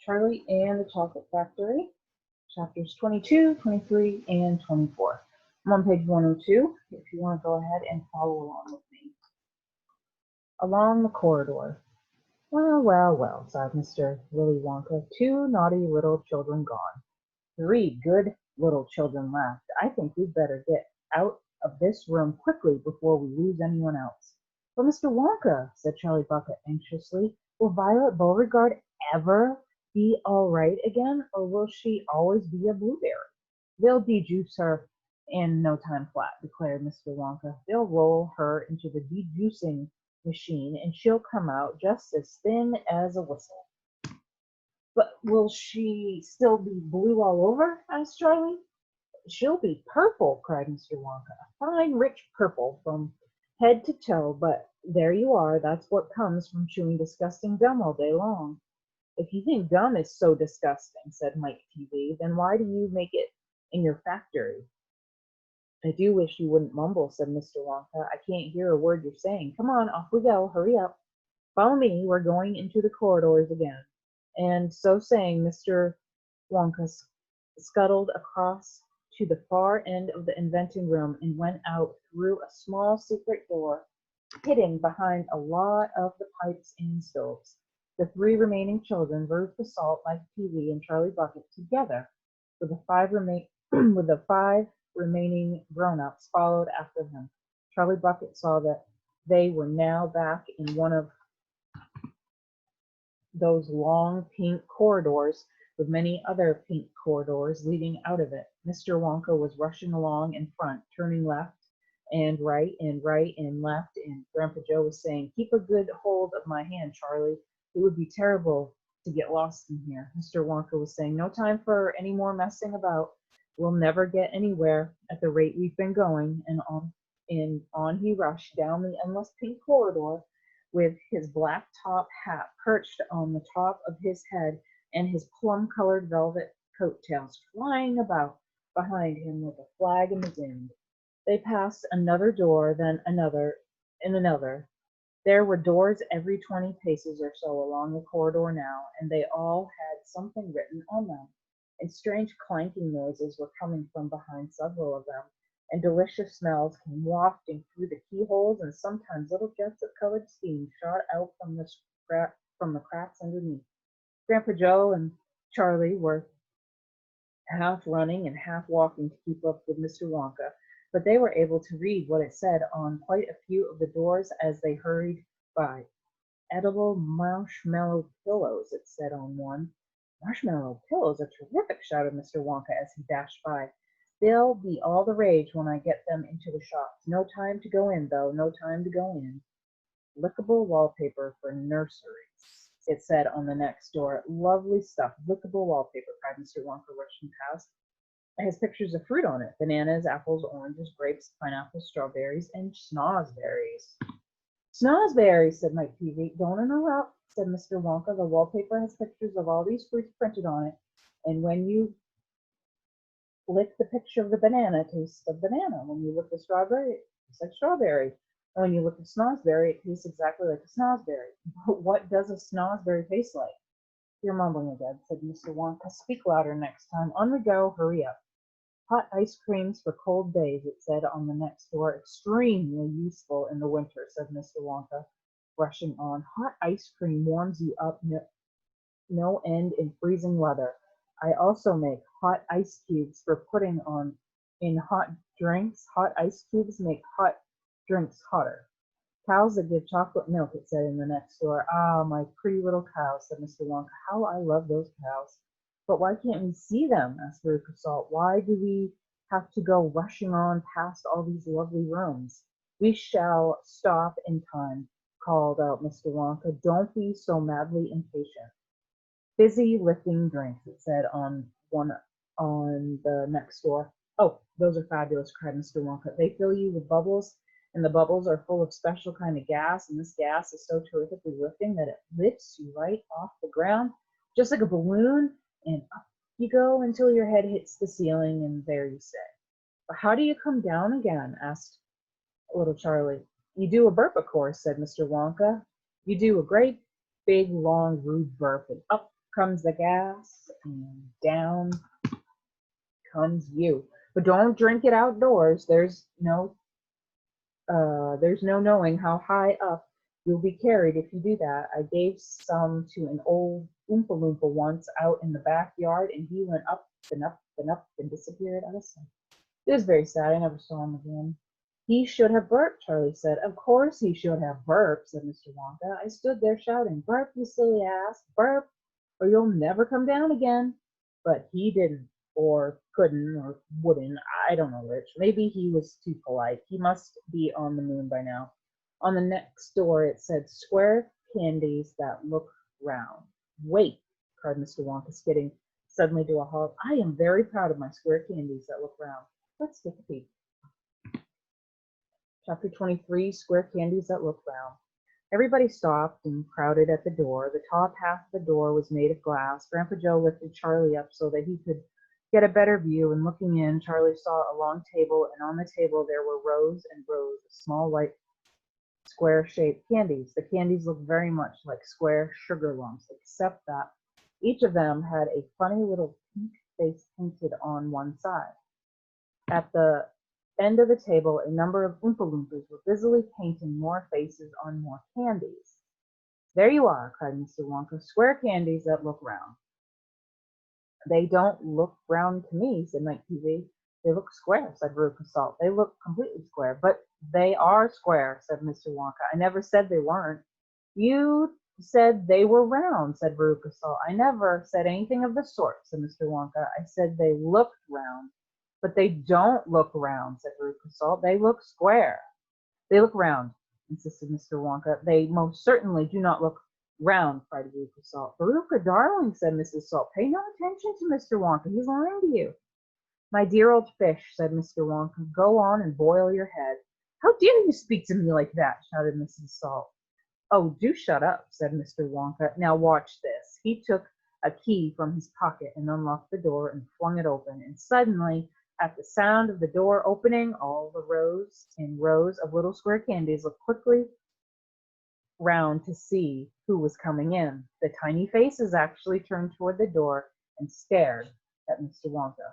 Charlie and the Chocolate Factory, chapters 22, 23, and 24. I'm on page 102 if you want to go ahead and follow along with me. Along the corridor. Well, well, well, sighed Mr. Willy Wonka. 2 naughty little children gone. 3 good little children left. I think we'd better get out of this room quickly before we lose anyone else. But Mr. Wonka, said Charlie Bucket anxiously, will Violet Beauregarde ever be all right again, or will she always be a blueberry? They'll dejuice her in no time flat, declared Mr. Wonka. They'll roll her into the dejuicing machine, and she'll come out just as thin as a whistle. But will she still be blue all over? Asked Charlie. She'll be purple, cried Mr. Wonka. A fine, rich purple from head to toe, but there you are. That's what comes from chewing disgusting gum all day long. If you think gum is so disgusting, said Mike TV, then why do you make it in your factory? I do wish you wouldn't mumble, said Mr. Wonka. I can't hear a word you're saying. Come on, off we go. Hurry up. Follow me. We're going into the corridors again. And so saying, Mr. Wonka scuttled across to the far end of the inventing room and went out through a small secret door hidden behind a lot of the pipes and stoves. The 3 remaining children, Verve Basalt, Mike TV, and Charlie Bucket, together with the 5 remaining grown-ups, followed after him. Charlie Bucket saw that they were now back in one of those long pink corridors with many other pink corridors leading out of it. Mr. Wonka was rushing along in front, turning left and right and left, and Grandpa Joe was saying, "Keep a good hold of my hand, Charlie. It would be terrible to get lost in here." Mr. Wonka was saying, "No time for any more messing about. We'll never get anywhere at the rate we've been going," and on he rushed down the endless pink corridor with his black top hat perched on the top of his head and his plum-colored velvet coat-tails flying about behind him with a flag in the wind. They passed another door, then another, and another. There were doors every 20 paces or so along the corridor now, and they all had something written on them. And strange clanking noises were coming from behind several of them, and delicious smells came wafting through the keyholes, and sometimes little jets of colored steam shot out from the cracks underneath. Grandpa Joe and Charlie were half running and half walking to keep up with Mr. Wonka, but they were able to read what it said on quite a few of the doors as they hurried by. "Edible marshmallow pillows," it said on one. "Marshmallow pillows are terrific," shouted Mr. Wonka as he dashed by. "They'll be all the rage when I get them into the shops. No time to go in, though, no time to go in." "Lickable wallpaper for nurseries," it said on the next door. "Lovely stuff, lickable wallpaper," cried Mr. Wonka, rushing past. It has pictures of fruit on it: bananas, apples, oranges, grapes, pineapples, strawberries, and snozberries. "Snozberries," said Mike Peavy. "Don't interrupt," said Mr. Wonka. "The wallpaper has pictures of all these fruits printed on it, and when you lick the picture of the banana, it tastes of banana. When you lick the strawberry, it tastes like strawberry. And when you lick the snozberry, it tastes exactly like a snozberry." "But what does a snozberry taste like?" "You're mumbling again," said Mr. Wonka. "Speak louder next time. On we go. Hurry up." "Hot ice creams for cold days," it said on the next door. "Extremely useful in the winter," said Mr. Wonka, rushing on. "Hot ice cream warms you up no end in freezing weather. I also make hot ice cubes for putting on in hot drinks. Hot ice cubes make hot drinks hotter." "Cows that give chocolate milk," it said in the next door. "Ah, my pretty little cows," said Mr. Wonka. "How I love those cows." "But why can't we see them?" asked Verve Basalt. "Why do we have to go rushing on past all these lovely rooms?" "We shall stop in time," called out Mr. Wonka. "Don't be so madly impatient." "Busy lifting drinks," it said on the next door. "Oh, those are fabulous," cried Mr. Wonka. "They fill you with bubbles, and the bubbles are full of special kind of gas, and this gas is so terrifically lifting that it lifts you right off the ground, just like a balloon, and up you go until your head hits the ceiling, and there you stay." "But how do you come down again?" asked little Charlie. "You do a burp, of course," said Mr. Wonka. "You do a great big long rude burp, and up comes the gas, and down comes you. But don't drink it outdoors. There's no knowing how high up you'll be carried if you do that. I gave some to an old Oompa Loompa once out in the backyard, and he went up and up and up and disappeared out of sight. It was very sad. I never saw him again. He should have burped, Charlie said. Of course he should have burped, said Mr. Wonka. I stood there shouting, burp, you silly ass, burp, or you'll never come down again. But he didn't, or couldn't, or wouldn't. I don't know which. Maybe he was too polite. He must be on the moon by now. On the next door it said, square candies that look round. Wait, cried Mr. Wonka, skidding suddenly to a halt. I am very proud of my square candies that look round. Let's take a peek. Chapter 23, Square Candies That Look Round. Everybody stopped and crowded at the door. The top half of the door was made of glass. Grandpa Joe lifted Charlie up so that he could get a better view, and looking in, Charlie saw a long table, and on the table there were rows and rows of small white square-shaped candies. The candies looked very much like square sugar lumps, except that each of them had a funny little pink face painted on one side. At the end of the table, a number of Oompa Loompas were busily painting more faces on more candies. There you are, cried Mr. Wonka, square candies that look round. They don't look round to me, said Mike Teavee. They look square, said Veruca Salt. They look completely square, but they are square, said Mr. Wonka. I never said they weren't. You said they were round, said Veruca Salt. I never said anything of the sort, said Mr. Wonka. I said they looked round. But they don't look round, said Veruca Salt. They look square. They look round, insisted Mr. Wonka. They most certainly do not look round, cried Veruca Salt. Veruca, darling, said Mrs. Salt, pay no attention to Mr. Wonka. He's lying to you. My dear old fish, said Mr. Wonka, go on and boil your head. How dare you speak to me like that, shouted Mrs. Salt. Oh, do shut up, said Mr. Wonka. Now watch this. He took a key from his pocket and unlocked the door and flung it open, and suddenly, at the sound of the door opening, all the rows and rows of little square candies looked quickly round to see who was coming in. The tiny faces actually turned toward the door and stared at Mr. Wonka.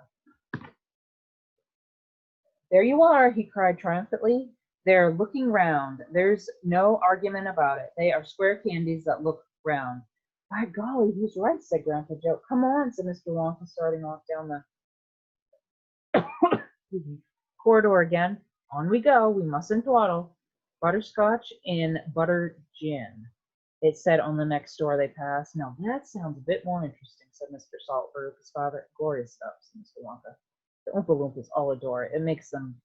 There you are, he cried triumphantly. They're looking round. There's no argument about it. They are square candies that look round. By golly, he's right, said Grandpa Joe. Come on, said Mr. Wonka, starting off down the corridor again. On we go. We mustn't dawdle. Butterscotch and butter gin, it said on the next door they passed. Now that sounds a bit more interesting, said Mr. Salt, Veruca's father. Glorious stuff, said Mr. Wonka. The Oompa Loompas all adore it. It makes them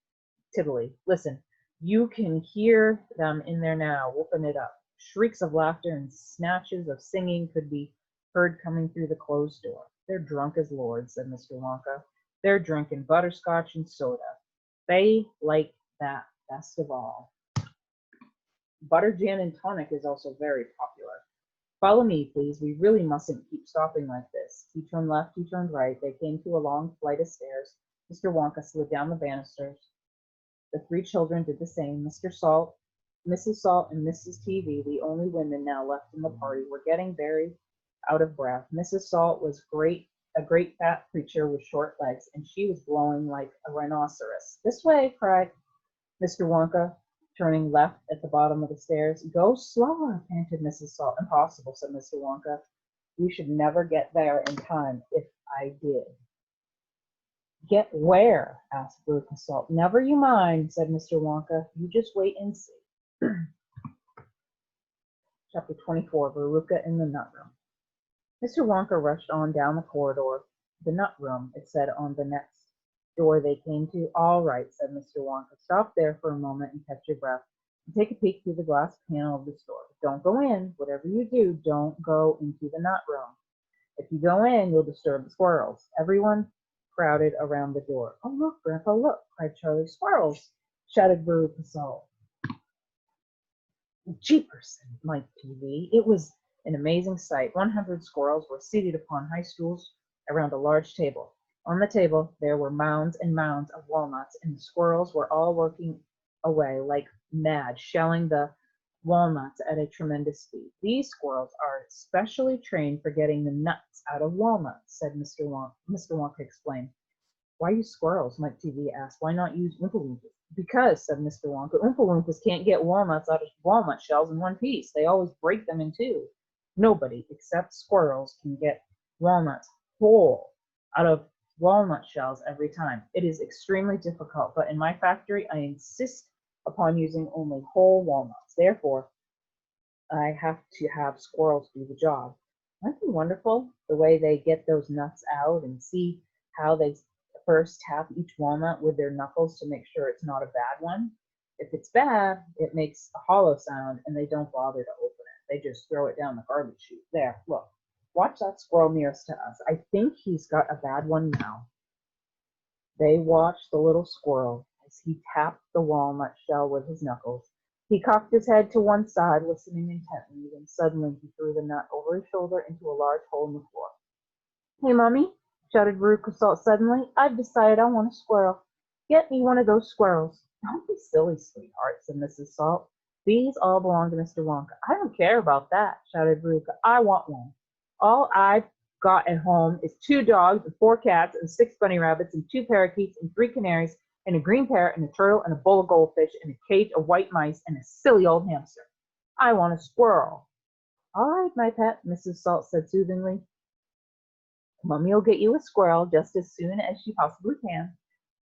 tiddly. Listen, you can hear them in there now, whooping it up. Shrieks of laughter and snatches of singing could be heard coming through the closed door. They're drunk as lords, said Mr. Wonka. They're drinking butterscotch and soda. They like that best of all. Butter gin and tonic is also very popular. Follow me, please. We really mustn't keep stopping like this. He turned left, he turned right. They came to a long flight of stairs. Mr. Wonka slid down the banisters. The three children did the same. Mr. Salt, Mrs. Salt, and Mrs. Teavee, the only women now left in the party, were getting very out of breath. Mrs. Salt was a great fat creature with short legs, and she was blowing like a rhinoceros. This way, cried Mr. Wonka, turning left at the bottom of the stairs. Go slower, panted Mrs. Salt. Impossible, said Mr. Wonka. We should never get there in time if I did. Get where? Asked Veruca Salt. Never you mind, said Mr. Wonka. You just wait and see. Chapter 24, Veruca in the Nut Room. Mr. Wonka rushed on down the corridor. The nut room, it said on the next door they came to. All right, said Mr. Wonka. Stop there for a moment and catch your breath. And take a peek through the glass panel of the store. Don't go in. Whatever you do, don't go into the nut room. If you go in, you'll disturb the squirrels. Everyone crowded around the door. Oh, look, Grandpa, look, cried Charlie. Squirrels, shouted Veruca Salt. Jeepers, said Mike Teavee. It was an amazing sight. 100 squirrels were seated upon high stools around a large table. On the table there were mounds and mounds of walnuts, and the squirrels were all working away like mad, shelling the walnuts at a tremendous speed. These squirrels are specially trained for getting the nuts out of walnuts, said Mr. Wonka explained. Why use squirrels? Mike TV asked. Why not use Oompa Loompas? Because, said Mr. Wonka, Oompa Loompas can't get walnuts out of walnut shells in one piece. They always break them in two. Nobody except squirrels can get walnuts whole out of walnut shells every time. It is extremely difficult, but in my factory, I insist upon using only whole walnuts. Therefore, I have to have squirrels do the job. Aren't they wonderful? The way they get those nuts out and see how they first tap each walnut with their knuckles to make sure it's not a bad one. If it's bad, it makes a hollow sound and they don't bother to open it. They just throw it down the garbage chute. There, look. Watch that squirrel nearest to us. I think he's got a bad one now. They watched the little squirrel as he tapped the walnut shell with his knuckles. He cocked his head to one side, listening intently, then suddenly he threw the nut over his shoulder into a large hole in the floor. Hey, Mummy, shouted Veruca Salt suddenly. I've decided I want a squirrel. Get me one of those squirrels. Don't be silly, sweetheart, said Mrs. Salt. These all belong to Mr. Wonka. I don't care about that, shouted Veruca. I want one. All I've got at home is 2 dogs and 4 cats and 6 bunny rabbits and 2 parakeets and 3 canaries and a green parrot and a turtle and a bowl of goldfish and a cage of white mice and a silly old hamster. I want a squirrel. All right, my pet, Mrs. Salt said soothingly. Mummy will get you a squirrel just as soon as she possibly can.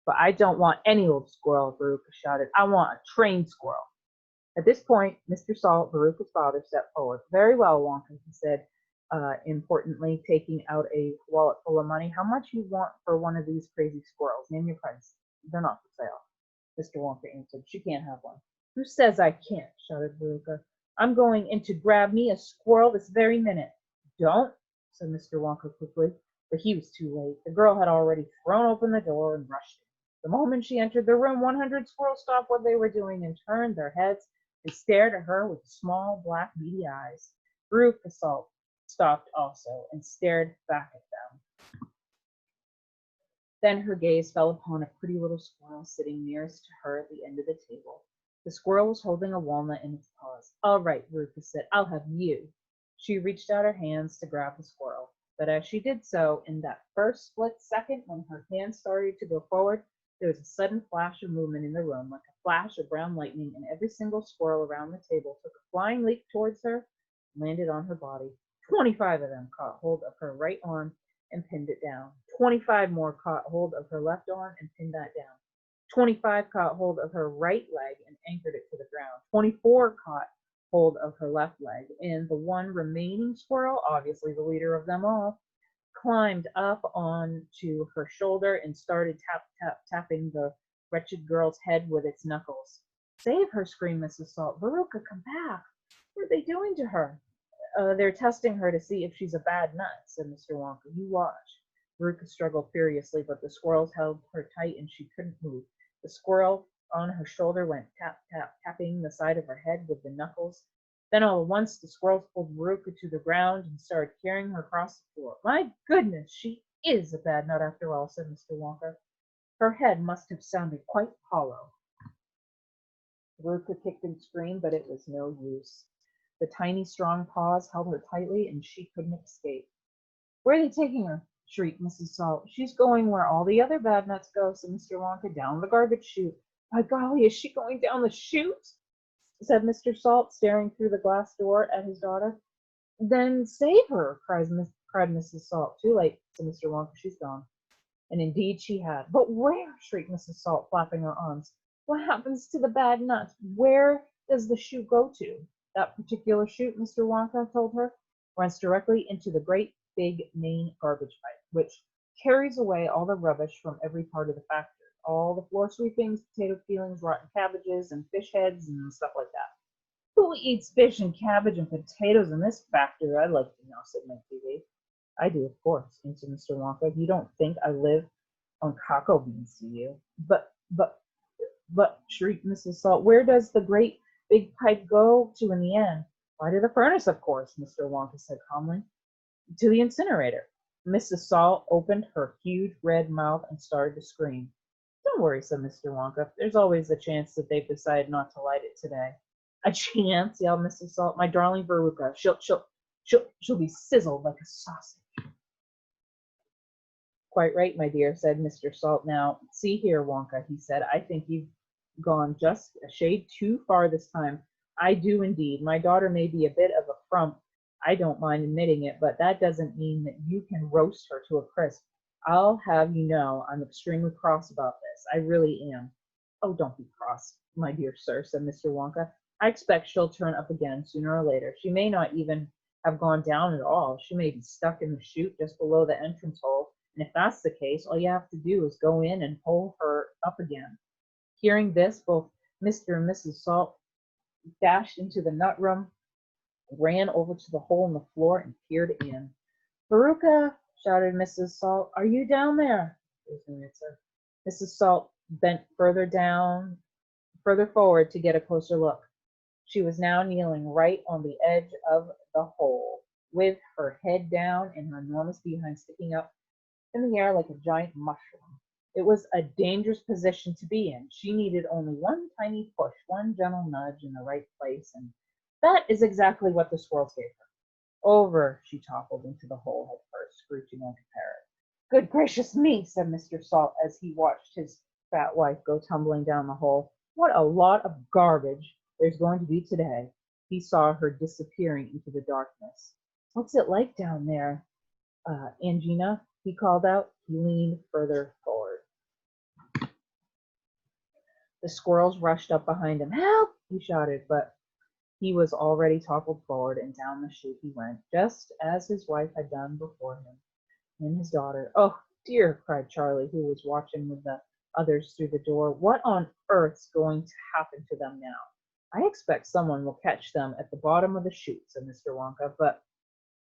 But I don't want any old squirrel, Veruca shouted. I want a trained squirrel. At this point, Mr. Salt, Veruca's father, stepped forward. Very well, Wonka, he said, importantly, taking out a wallet full of money. How much you want for one of these crazy squirrels? Name your price. They're not for sale. Mr. Wonka answered. She can't have one. Who says I can't? Shouted Veruca. I'm going in to grab me a squirrel this very minute. Don't, said Mr. Wonka quickly, but he was too late. The girl had already thrown open the door and rushed in. The moment she entered the room, 100 squirrels stopped what they were doing and turned their heads and stared at her with small, black, beady eyes. Veruca Salt stopped also and stared back at them. Then her gaze fell upon a pretty little squirrel sitting nearest to her at the end of the table. The squirrel was holding a walnut in its paws. All right, Veruca said, I'll have you. She reached out her hands to grab the squirrel, but as she did so, in that first split second when her hands started to go forward, there was a sudden flash of movement in the room, like a flash of brown lightning, and every single squirrel around the table took a flying leap towards her and landed on her body. 25 of them caught hold of her right arm and pinned it down. 25 more caught hold of her left arm and pinned that down. 25 caught hold of her right leg and anchored it to the ground. 24 caught hold of her left leg, and the one remaining squirrel, obviously the leader of them all, climbed up onto her shoulder and started tapping the wretched girl's head with its knuckles. Save her, screamed Mrs. Salt. Veruca, come back. What are they doing to her? They're testing her to see if she's a bad nut, said Mr. Wonka. You watch. Veruca struggled furiously, but the squirrels held her tight and she couldn't move. The squirrel on her shoulder went tap, tap, tapping the side of her head with the knuckles. Then all at once the squirrels pulled Veruca to the ground and started carrying her across the floor. My goodness, she is a bad nut after all, said Mr. Wonka. Her head must have sounded quite hollow. Veruca kicked and screamed, but it was no use. The tiny, strong paws held her tightly, and she couldn't escape. Where are they taking her? Shrieked Mrs. Salt. She's going where all the other bad nuts go, said Mr. Wonka, down the garbage chute. By golly, is she going down the chute? Said Mr. Salt, staring through the glass door at his daughter. Then save her, cried Mrs. Salt. Too late, said Mr. Wonka. She's gone. And indeed she had. But where? Shrieked Mrs. Salt, flapping her arms. What happens to the bad nuts? Where does the chute go to? That particular chute, Mr. Wonka told her, runs directly into the great big main garbage pipe, which carries away all the rubbish from every part of the factory. All the floor sweepings, potato peelings, rotten cabbages, and fish heads, and stuff like that. Who eats fish and cabbage and potatoes in this factory? I'd like to know, said Mike TV. I do, of course, answered Mr. Wonka. You don't think I live on cocoa beans, do you? But, shrieked Mrs. Salt, where does the great big pipe go to in the end? Why, to the furnace, of course, Mr. Wonka said calmly. To the incinerator. Mrs. Salt opened her huge red mouth and started to scream. Don't worry, said Mr. Wonka. There's always a chance that they've decided not to light it today. A chance, yelled Mrs. Salt. My darling Veruca. She'll be sizzled like a sausage. Quite right, my dear, said Mr. Salt. Now, see here, Wonka, he said. I think you've gone just a shade too far this time. I do indeed. My daughter may be a bit of a frump. I don't mind admitting it, but that doesn't mean that you can roast her to a crisp. I'll have you know I'm extremely cross about this. I really am. Oh, don't be cross, my dear sir, said Mr. Wonka. I expect she'll turn up again sooner or later. She may not even have gone down at all. She may be stuck in the chute just below the entrance hole, and if that's the case, all you have to do is go in and pull her up again. Hearing this, both Mr. and Mrs. Salt dashed into the nut room, ran over to the hole in the floor, and peered in. Veruca, shouted Mrs. Salt, are you down there? There's no answer. Mrs. Salt bent further forward to get a closer look. She was now kneeling right on the edge of the hole, with her head down and her enormous behind sticking up in the air like a giant mushroom. It was a dangerous position to be in. She needed only one tiny push, one gentle nudge in the right place, and that is exactly what the squirrels gave her. Over she toppled into the hole head first, screeching like a parrot. Good gracious me, said Mr. Salt as he watched his fat wife go tumbling down the hole. What a lot of garbage there's going to be today. He saw her disappearing into the darkness. What's it like down there, Angina? He called out. He leaned further forward. The squirrels rushed up behind him. Help! He shouted, but he was already toppled forward, and down the chute he went, just as his wife had done before him, and his daughter. Oh, dear, cried Charlie, who was watching with the others through the door. What on earth's going to happen to them now? I expect someone will catch them at the bottom of the chute, said Mr. Wonka. But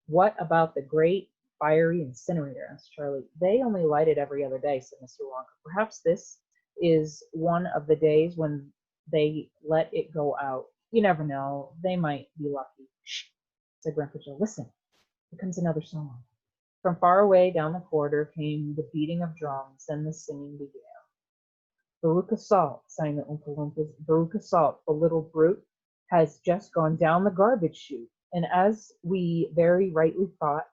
what about the great fiery incinerator? Asked Charlie. They only light it every other day, said Mr. Wonka. Perhaps this is one of the days when they let it go out. You never know. They might be lucky. Shh, said Grandpa Joe. Listen, here comes another song. From far away down the corridor came the beating of drums, and the singing began. Veruca Salt, sang the Oompa Loompas. Veruca Salt, the little brute, has just gone down the garbage chute. And as we very rightly thought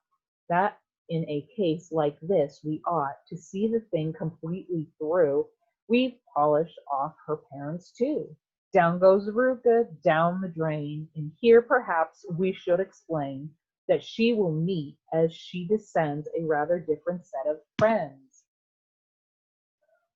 that in a case like this we ought to see the thing completely through, we've polished off her parents too. Down goes Veruca, down the drain, and here perhaps we should explain that she will meet as she descends a rather different set of friends.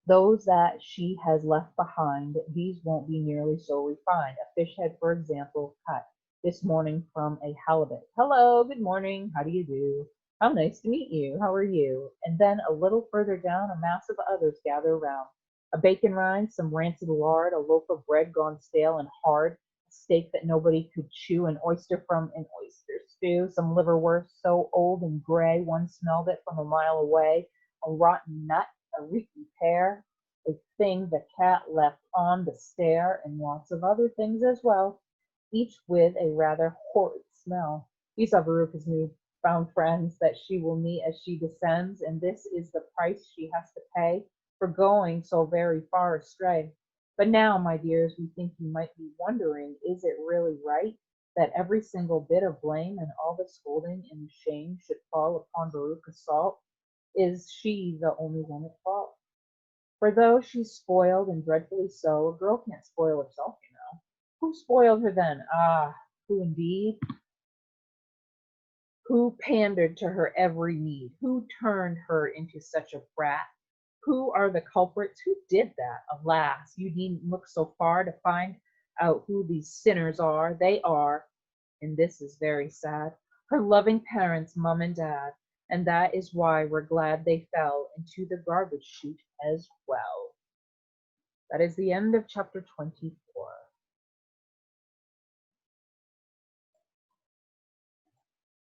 Those that she has left behind, these won't be nearly so refined. A fish head, for example, cut this morning from a halibut. Hello, good morning, how do you do? How nice to meet you, how are you? And then a little further down, a mass of others gather around. A bacon rind, some rancid lard, a loaf of bread gone stale and hard, a steak that nobody could chew, an oyster from an oyster stew, some liverwurst so old and gray one smelled it from a mile away, a rotten nut, a reeky pear, a thing the cat left on the stair, and lots of other things as well, each with a rather horrid smell. These are Veruca's new found friends that she will meet as she descends, and this is the price she has to pay for going so very far astray. But now, my dears, we think you might be wondering, is it really right that every single bit of blame and all the scolding and shame should fall upon Veruca Salt? Is she the only one at fault? For though she's spoiled, and dreadfully so, a girl can't spoil herself, you know. Who spoiled her then? Ah, who indeed? Who pandered to her every need? Who turned her into such a brat? Who are the culprits? Who did that? Alas, you needn't look so far to find out who these sinners are. They are, and this is very sad, her loving parents, Mum and Dad. And that is why we're glad they fell into the garbage chute as well. That is the end of chapter 24.